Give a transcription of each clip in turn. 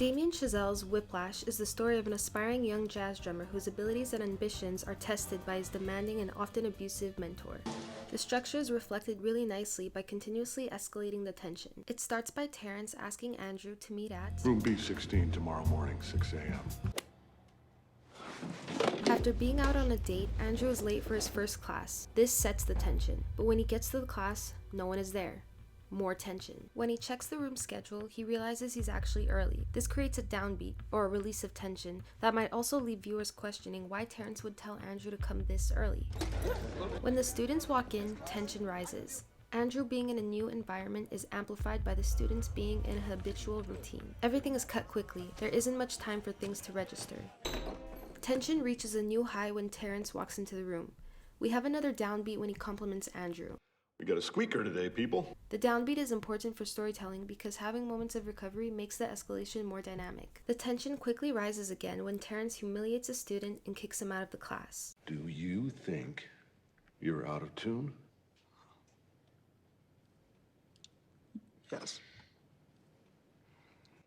Damien Chazelle's Whiplash is the story of an aspiring young jazz drummer whose abilities and ambitions are tested by his demanding and often abusive mentor. The structure is reflected really nicely by continuously escalating the tension. It starts by Terrence asking Andrew to meet at Room B16 tomorrow morning, 6 a.m. After being out on a date, Andrew is late for his first class. This sets the tension, but when he gets to the class, no one is there. More tension. When he checks the room schedule, he realizes he's actually early. This creates a downbeat, or a release of tension, that might also leave viewers questioning why Terrence would tell Andrew to come this early. When the students walk in, tension rises. Andrew being in a new environment is amplified by the students being in a habitual routine. Everything is cut quickly. There isn't much time for things to register. Tension reaches a new high when Terrence walks into the room. We have another downbeat when he compliments Andrew. We got a squeaker today, people. The downbeat is important for storytelling because having moments of recovery makes the escalation more dynamic. The tension quickly rises again when Terrence humiliates a student and kicks him out of the class. Do you think you're out of tune? Yes.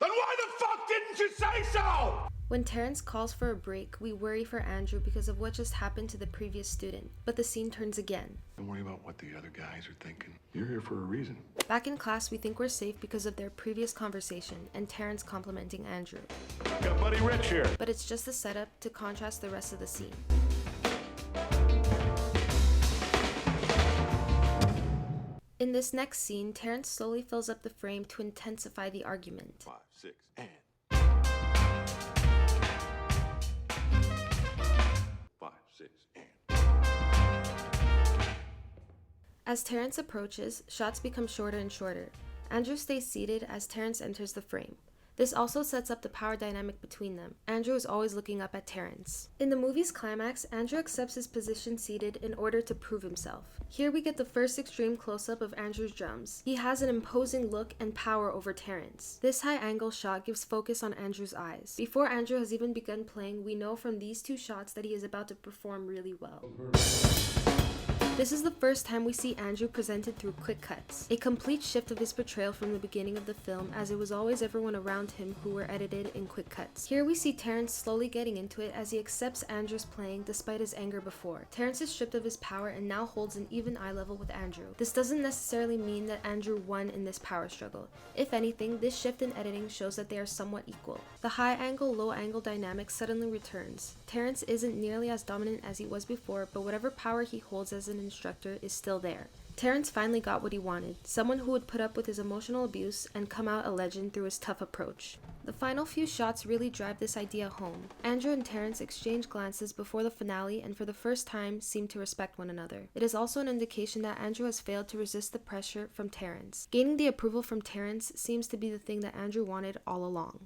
Then why the fuck didn't you say so? When Terrence calls for a break, we worry for Andrew because of what just happened to the previous student, but the scene turns again. Don't worry about what the other guys are thinking. You're here for a reason. Back in class, we think we're safe because of their previous conversation and Terrence complimenting Andrew. Got Buddy Rich here. But it's just a setup to contrast the rest of the scene. In this next scene, Terrence slowly fills up the frame to intensify the argument. 5, 6, and 5, 6, and As Terrence approaches, shots become shorter and shorter. Andrew stays seated as Terrence enters the frame. This also sets up the power dynamic between them. Andrew is always looking up at Terrence. In the movie's climax, Andrew accepts his position seated in order to prove himself. Here we get the first extreme close-up of Andrew's drums. He has an imposing look and power over Terrence. This high-angle shot gives focus on Andrew's eyes. Before Andrew has even begun playing, we know from these two shots that he is about to perform really well. This is the first time we see Andrew presented through quick cuts. A complete shift of his portrayal from the beginning of the film, as it was always everyone around him who were edited in quick cuts. Here we see Terrence slowly getting into it as he accepts Andrew's playing despite his anger before. Terrence is stripped of his power and now holds an even eye level with Andrew. This doesn't necessarily mean that Andrew won in this power struggle. If anything, this shift in editing shows that they are somewhat equal. The high angle, low angle dynamic suddenly returns. Terrence isn't nearly as dominant as he was before, but whatever power he holds as an instructor is still there. Terrence finally got what he wanted, someone who would put up with his emotional abuse and come out a legend through his tough approach. The final few shots really drive this idea home. Andrew and Terrence exchange glances before the finale and for the first time seem to respect one another. It is also an indication that Andrew has failed to resist the pressure from Terrence. Gaining the approval from Terrence seems to be the thing that Andrew wanted all along.